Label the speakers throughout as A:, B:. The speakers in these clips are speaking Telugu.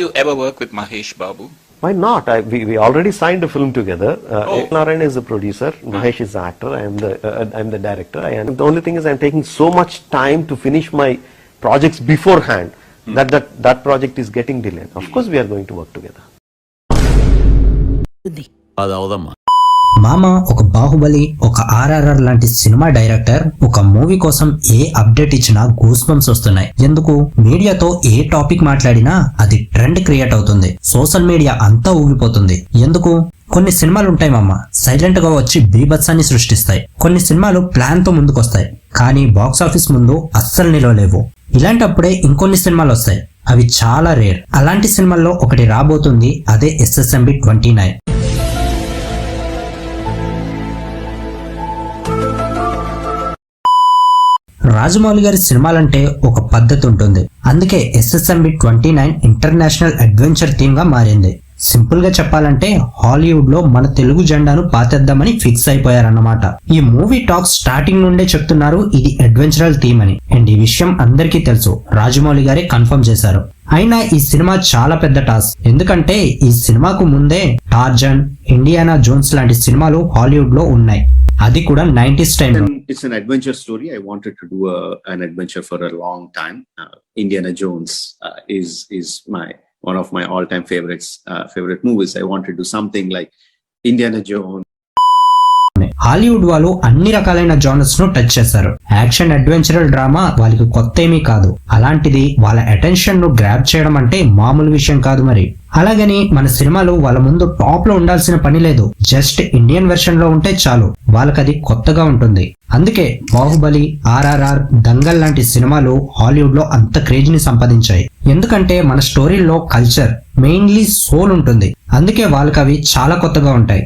A: you ever work with Mahesh Babu?
B: Why not? We already signed a film together. Narayan is the producer, Mahesh is the actor, I'm the director. The only thing is I'm taking so much time to finish my projects beforehand that project is getting delayed. Of course we are going to work together.
C: మామ ఒక బాహుబలి, ఒక ఆర్ఆర్ఆర్ లాంటి సినిమా డైరెక్టర్ ఒక మూవీ కోసం ఏ అప్డేట్ ఇచ్చినా గూస్ బంప్స్ వస్తున్నాయి. ఎందుకు? మీడియాతో ఏ టాపిక్ మాట్లాడినా అది ట్రెండ్ క్రియేట్ అవుతుంది, సోషల్ మీడియా అంతా ఊగిపోతుంది. ఎందుకు? కొన్ని సినిమాలు ఉంటాయి మామ, సైలెంట్ గా వచ్చి బీభత్సాన్ని సృష్టిస్తాయి. కొన్ని సినిమాలు ప్లాన్ తో ముందుకొస్తాయి, కానీ బాక్స్ ఆఫీస్ ముందు అస్సలు నిలవలేవు. ఇలాంటప్పుడే ఇంకొన్ని సినిమాలు వస్తాయి, అవి చాలా రేర్. అలాంటి సినిమాల్లో ఒకటి రాబోతుంది, అదే SSMB 29. రాజమౌళి గారి సినిమాలంటే ఒక పద్ధతి ఉంటుంది, అందుకే SSMB 29 ఇంటర్నేషనల్ అడ్వెంచర్ థీమ్ గా మారింది. సింపుల్ గా చెప్పాలంటే హాలీవుడ్ లో మన తెలుగు జెండాను పాతేద్దామని ఫిక్స్ అయిపోయారన్నమాట. ఈ మూవీ టాక్స్ స్టార్టింగ్ నుండే చెప్తున్నారు ఇది అడ్వెంచరల్ థీమ్ అని. అండ్ ఈ విషయం అందరికీ తెలుసు, రాజమౌళి గారే కన్ఫర్మ్ చేశారు. అయినా ఈ సినిమా చాలా పెద్ద టాస్క్, ఎందుకంటే ఈ సినిమాకు ముందే టార్జన్, ఇండియానా జోన్స్ లాంటి సినిమాలు హాలీవుడ్ లో ఉన్నాయి, అది కూడా 90s time.
D: It's an adventure story. I wanted to do an adventure for a long time. Indiana Jones is one of my all-time favorite movies. I wanted to do something like Indiana Jones.
C: Hollywood వాళ్ళు అన్ని రకాలైన జానర్స్ ను టచ్ చేశారు. యాక్షన్, అడ్వెంచరల్, డ్రామా వాళ్ళకి కొత్త ఏమీ కాదు. అలాంటిది వాళ్ళ అటెన్షన్ ను గ్రాబ్ చేయడం అంటే మామూలు విషయం కాదు మరి. అలాగని మన సినిమాలు వాళ్ళ ముందు టాప్ లో ఉండాల్సిన పని లేదు, జస్ట్ ఇండియన్ వెర్షన్ లో ఉంటే చాలు, వాళ్ళకది కొత్తగా ఉంటుంది. అందుకే బాహుబలి, RRR, దంగల్ లాంటి సినిమాలు హాలీవుడ్ లో అంత క్రేజ్ ని సంపాదించాయి. ఎందుకంటే మన స్టోరీల్లో కల్చర్, మెయిన్లీ సోల్ ఉంటుంది, అందుకే వాళ్ళకి అవి చాలా కొత్తగా ఉంటాయి.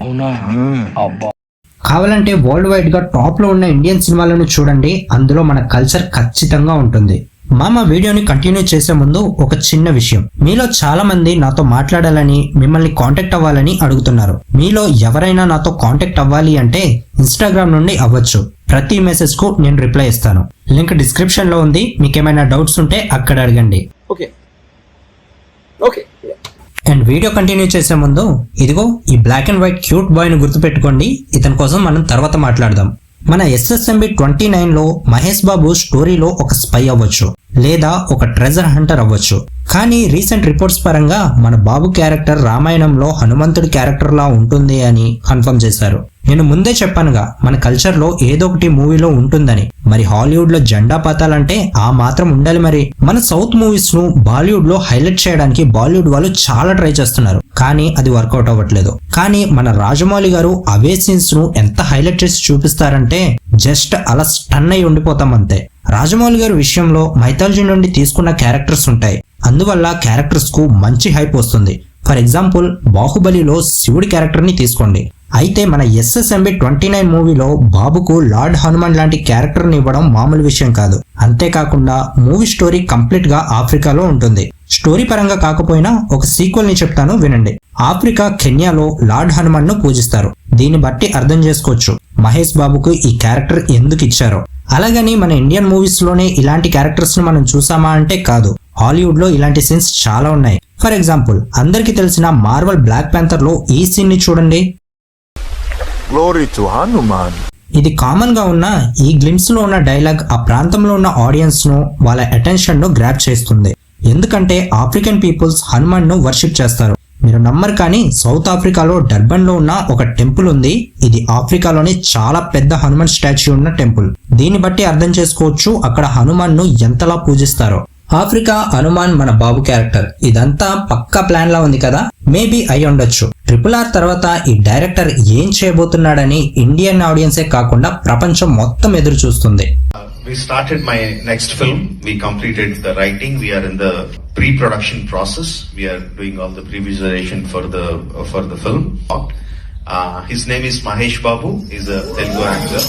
C: కావాలంటే వరల్డ్ వైడ్ గా టాప్ లో ఉన్న ఇండియన్ సినిమాలను చూడండి, అందులో మన కల్చర్ ఖచ్చితంగా ఉంటుంది. మామ వీడియోని కంటిన్యూ చేసే ముందు ఒక చిన్న విషయం, మీలో చాలా మంది నాతో మాట్లాడాలని, మిమ్మల్ని కాంటాక్ట్ అవ్వాలని అడుగుతున్నారు. మీలో ఎవరైనా నాతో కాంటాక్ట్ అవ్వాలి అంటే ఇన్స్టాగ్రామ్ నుండి అవ్వచ్చు. ప్రతి మెసేజ్ కు నేను రిప్లై ఇస్తాను. లింక్ డిస్క్రిప్షన్ లో ఉంది, మీకేమైనా డౌట్స్ ఉంటే అక్కడ అడగండి. అండ్ వీడియో కంటిన్యూ చేసే ముందు ఇదిగో ఈ black and white cute boy ని గుర్తుపెట్టుకోండి, ఇతని కోసం మనం తర్వాత మాట్లాడదాం. మన SSMB 29 లో మహేష్ బాబు స్టోరీలో ఒక స్పై అవ్వచ్చు, లేదా ఒక ట్రెజర్ హంటర్ అవ్వచ్చు. కానీ రీసెంట్ రిపోర్ట్స్ పరంగా మన బాబు క్యారెక్టర్ రామాయణంలో హనుమంతుడి క్యారెక్టర్ లా ఉంటుంది అని కన్ఫర్మ్ చేశారు. నేను ముందే చెప్పానుగా, మన కల్చర్ లో ఏదో ఒకటి మూవీలో ఉంటుందని. మరి హాలీవుడ్ లో జెండా పాతాలంటే ఆ మాత్రం ఉండాలి మరి. మన సౌత్ మూవీస్ ను బాలీవుడ్ లో హైలైట్ చేయడానికి బాలీవుడ్ వాళ్ళు చాలా ట్రై చేస్తున్నారు, కానీ అది వర్కౌట్ అవ్వట్లేదు. కానీ మన రాజమౌళి గారు అవే సీన్స్ ను ఎంత హైలైట్ చేసి చూపిస్తారంటే జస్ట్ అలా స్టన్ అయి ఉండిపోతాం అంతే. రాజమౌళి గారి విషయంలో మైథాలజీ నుండి తీసుకున్న క్యారెక్టర్స్ ఉంటాయి, అందువల్ల క్యారెక్టర్స్ కు మంచి హైప్ వస్తుంది. ఫర్ ఎగ్జాంపుల్ బాహుబలిలో శివుడి క్యారెక్టర్ ని తీసుకోండి. అయితే మన SSMB 29 మూవీలో బాబుకు లార్డ్ హనుమాన్ లాంటి క్యారెక్టర్ ని ఇవ్వడం మామూలు విషయం కాదు. అంతేకాకుండా మూవీ స్టోరీ కంప్లీట్ గా ఆఫ్రికాలో ఉంటుంది. స్టోరీ పరంగా కాకపోయినా ఒక సీక్వెల్ ని చెప్తాను వినండి. ఆఫ్రికా కెన్యాలో లార్డ్ హనుమాన్ ను పూజిస్తారు. దీన్ని బట్టి అర్థం చేసుకోవచ్చు మహేష్ బాబుకు ఈ క్యారెక్టర్ ఎందుకు ఇచ్చారో. అలాగని మన ఇండియన్ మూవీస్ లోనే ఇలాంటి క్యారెక్టర్స్ ను మనం చూసామా అంటే కాదు, హాలీవుడ్ లో ఇలాంటి సీన్స్ చాలా ఉన్నాయి. ఫర్ ఎగ్జాంపుల్ అందరికి తెలిసిన మార్వెల్ బ్లాక్ ప్యాంథర్ లో ఈ సీన్ ని చూడండి.
E: Glory to Hanuman.
C: ఇది కామన్ గా ఉన్న ఈ గ్లిమ్స్ లో ఉన్న డైలాగ్ ఆ ప్రాంతంలో ఉన్న ఆడియన్స్ ను, వాళ్ళ అటెన్షన్ ను గ్రాబ్ చేస్తుంది. ఎందుకంటే ఆఫ్రికన్ పీపుల్స్ హనుమాన్ ను వర్షిప్ చేస్తారు. మీరు నమ్మరు కానీ సౌత్ ఆఫ్రికాలో డర్బన్ లో ఉన్న ఒక టెంపుల్ ఉంది. ఇది ఆఫ్రికాలోనే చాలా పెద్ద హనుమాన్ స్టాచ్యూ ఉన్న టెంపుల్. దీన్ని బట్టి అర్థం చేసుకోవచ్చు అక్కడ హనుమాన్ ను ఎంతలా పూజిస్తారో. ఆఫ్రికా, హనుమాన్, మన బాబు క్యారెక్టర్, ఇదంతా పక్కా ప్లాన్ లా ఉంది కదా. మేబీ అయి ఉండొచ్చు. RRR తర్వాత ఈ డైరెక్టర్ ఏం చేయబోతున్నాడని ఇండియన్ ఆడియన్సే కాకుండా ప్రపంచం మొత్తం ఎదురు చూస్తుంది.
F: We started my next film. We completed the writing. We are in the pre-production process. We are doing all the pre-visualization for the film. His name is Mahesh Babu. He's a Telugu actor.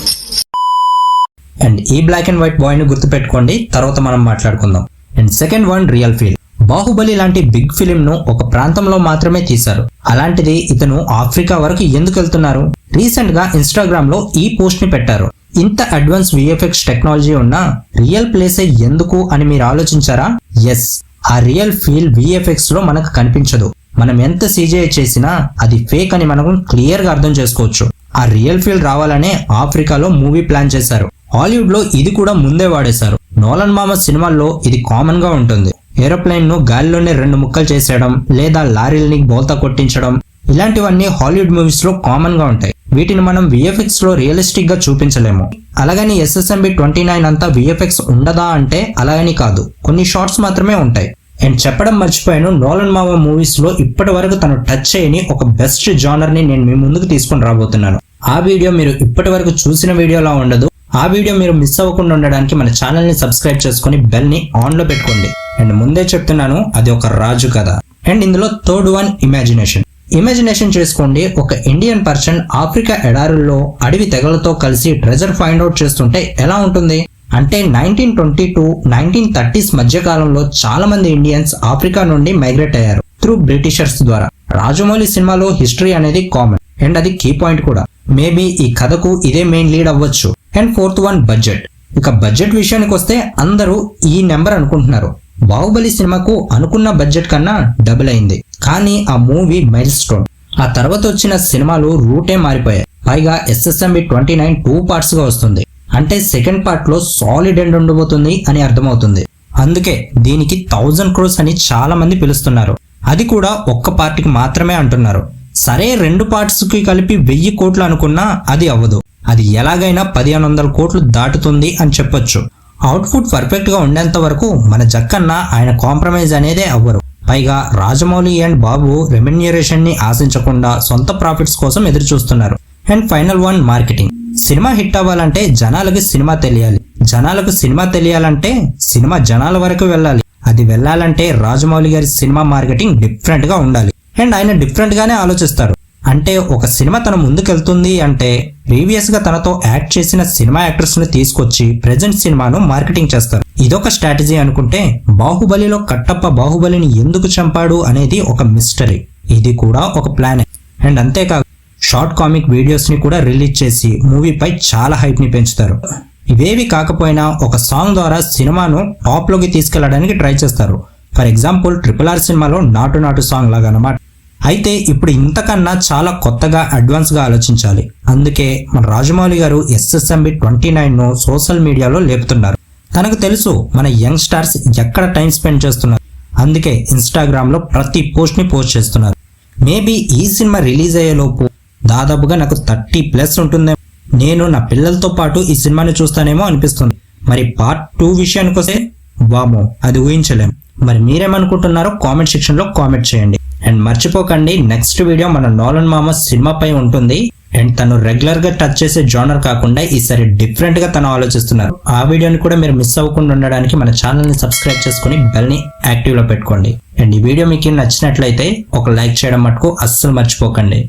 C: And ఈ బ్లాక్ అండ్ వైట్ బాయ్ ని గుర్తుపెట్టుకోండి, తర్వాత మనం మాట్లాడుకుందాం. And second one real feel. Baahubali లాంటి బిగ్ ఫిలిం ను ఒక ప్రాంతంలో మాత్రమే తీశారు, అలాంటిది ఇతను ఆఫ్రికా వరకు ఎందుకు వెళ్తున్నారు? రీసెంట్ గా ఇన్స్టాగ్రామ్ లో ఈ పోస్ట్ ని పెట్టారు. ఇంత అడ్వాన్స్ VFX టెక్నాలజీ ఉన్న రియల్ ప్లేసే ఎందుకు అని మీరు ఆలోచించారా? ఎస్, ఆ రియల్ ఫీల్ VFX లో మనకు కనిపించదు. మనం ఎంత CGI చేసినా అది ఫేక్ అని మనం క్లియర్ గా అర్థం చేసుకోవచ్చు. ఆ రియల్ ఫీల్ రావాలనే ఆఫ్రికాలో మూవీ ప్లాన్ చేశారు. హాలీవుడ్ లో ఇది కూడా ముందే వాడేశారు. నోలన్ మామ సినిమాల్లో ఇది కామన్ గా ఉంటుంది. ఏరోప్లేన్ ను గాలిలోనే 2 ముక్కలు చేసేయడం లేదా లారీల్ని బోల్తా కొట్టించడం ఇలాంటివన్నీ హాలీవుడ్ మూవీస్ లో కామన్ గా ఉంటాయి. వీటిని మనం VFX లో రియలిస్టిక్ గా చూపించలేము. అలాగని SSMB 29 అంతా VFX ఉండదా అంటే అలాగని కాదు, కొన్ని షార్ట్స్ మాత్రమే ఉంటాయి. అండ్ చెప్పడం మర్చిపోయాను, నోలన్ మామ మూవీస్ లో ఇప్పటి వరకు తను టచ్ చేయని ఒక బెస్ట్ జానర్ ని నేను మీ ముందుకు తీసుకొని రాబోతున్నాను. ఆ వీడియో మీరు ఇప్పటి వరకు చూసిన వీడియోలా ఉండదు. ఆ వీడియో మీరు మిస్ అవ్వకుండా ఉండడానికి మన ఛానల్ ని సబ్స్క్రైబ్ చేసుకుని బెల్ ని ఆన్ లో పెట్టుకోండి. అండ్ ముందే చెప్తున్నాను, అది ఒక రాజు కథ. అండ్ ఇందులో థర్డ్ వన్ ఇమాజినేషన్ చేసుకోండి. ఒక ఇండియన్ పర్సన్ ఆఫ్రికా ఎడారుల్లో అడవి తెగలతో కలిసి ట్రెజర్ ఫైండ్ అవుట్ చేస్తుంటే ఎలా ఉంటుంది అంటే 1920 to 1930s మధ్య కాలంలో చాలా మంది ఇండియన్స్ ఆఫ్రికా నుండి మైగ్రేట్ అయ్యారు త్రూ బ్రిటిషర్స్ ద్వారా. రాజమౌళి సినిమాలో హిస్టరీ అనేది కామన్ అండ్ అది కీ పాయింట్ కూడా. మేబీ ఈ కథకు ఇదే మెయిన్ లీడ్ అవ్వచ్చు. And fourth one budget. ఇక బడ్జెట్ విషయానికి వస్తే అందరూ ఈ నెంబర్ అనుకుంటున్నారు. బాహుబలి సినిమాకు అనుకున్న బడ్జెట్ కన్నా డబుల్ అయింది. కానీ ఆ మూవీ మైల్ స్టోన్. ఆ తర్వాత వచ్చిన సినిమాలు రూటే మారిపోయాయి. పైగా SSMB 29 2 parts గా వస్తుంది. అంటే సెకండ్ పార్ట్ లో సాలిడ్ ఎండ్ ఉండబోతుంది అని అర్థమవుతుంది. అందుకే దీనికి 1000 crores అని చాలా మంది పిలుస్తున్నారు. అది కూడా ఒక్క పార్టీకి మాత్రమే అంటున్నారు. సరే 2 parts కి కలిపి 1000 కోట్లు అనుకున్నా అది అవ్వదు. అది ఎలాగైనా 1500 కోట్లు దాటుతుంది అని చెప్పొచ్చు. అవుట్పుట్ పర్ఫెక్ట్ గా ఉండేంత వరకు మన జక్కన్న ఆయన కాంప్రమైజ్ అనేదే అవ్వరు. పైగా రాజమౌళి అండ్ బాబు రెమ్యూనరేషన్ ని ఆశించకుండా సొంత ప్రాఫిట్స్ కోసం ఎదురు చూస్తున్నారు. And final one marketing. Cinema hit అవ్వాలంటే జనాలకు సినిమా తెలియాలి. జనాలకు సినిమా తెలియాలంటే సినిమా జనాల వరకు వెళ్ళాలి. అది వెళ్ళాలంటే రాజమౌళి గారి సినిమా మార్కెటింగ్ డిఫరెంట్ గా ఉండాలి. అండ్ ఆయన డిఫరెంట్ గానే ఆలోచిస్తారు. అంటే ఒక సినిమా తన ముందుకెళ్తుంది అంటే ప్రీవియస్ గా తనతో యాక్ట్ చేసిన సినిమా యాక్టర్స్ ని తీసుకొచ్చి ప్రెజెంట్ సినిమాను మార్కెటింగ్ చేస్తారు. ఇదొక స్ట్రాటజీ అనుకుంటే బాహుబలిలో కట్టప్ప బాహుబలిని ఎందుకు చంపాడు అనేది ఒక మిస్టరీ. ఇది కూడా ఒక ప్లానే. అండ్ అంతేకాదు షార్ట్ కామిక్ వీడియోస్ ని కూడా రిలీజ్ చేసి మూవీపై చాలా హైప్ ని పెంచుతారు. ఇవేవి కాకపోయినా ఒక సాంగ్ ద్వారా సినిమాను టాప్ లోకి తీసుకెళ్లడానికి ట్రై చేస్తారు. ఫర్ ఎగ్జాంపుల్ RRR సినిమాలో నాటు నాటు సాంగ్ లాగా అన్నమాట. అయితే ఇప్పుడు ఇంతకన్నా చాలా కొత్తగా అడ్వాన్స్ గా ఆలోచించాలి. అందుకే మన రాజమౌళి గారు SSMB 29 ను సోషల్ మీడియాలో లేపుతున్నారు. తనకు తెలుసు మన యంగ్ స్టార్స్ ఎక్కడ టైం స్పెండ్ చేస్తున్నారు. అందుకే ఇన్స్టాగ్రామ్ లో ప్రతి పోస్ట్ ని పోస్ట్ చేస్తున్నారు. మేబీ ఈ సినిమా రిలీజ్ అయ్యే లోపు దాదాపుగా నాకు 30+ ఉంటుందేమో. నేను నా పిల్లలతో పాటు ఈ సినిమాని చూస్తానేమో అనిపిస్తుంది. మరి పార్ట్ 2 విషయానికి వస్తే వామో అది ఊహించలేం. మరి మీరేమనుకుంటున్నారో కామెంట్ సెక్షన్ లో కామెంట్ చేయండి. అండ్ మర్చిపోకండి, నెక్స్ట్ వీడియో మన నోలన్ మామ సినిమాపై ఉంటుంది. అండ్ తను రెగ్యులర్ గా టచ్ చేసే జానర్ కాకుండా ఈసారి డిఫరెంట్ గా తను ఆలోచిస్తున్నారు. ఆ వీడియోని కూడా మీరు మిస్ అవ్వకుండా ఉండడానికి మన ఛానల్ ని సబ్స్క్రైబ్ చేసుకుని బెల్ ని యాక్టివ్ లో పెట్టుకోండి. అండ్ ఈ వీడియో మీకు నచ్చినట్లయితే ఒక లైక్ చేయడం మటుకు అస్సలు మర్చిపోకండి.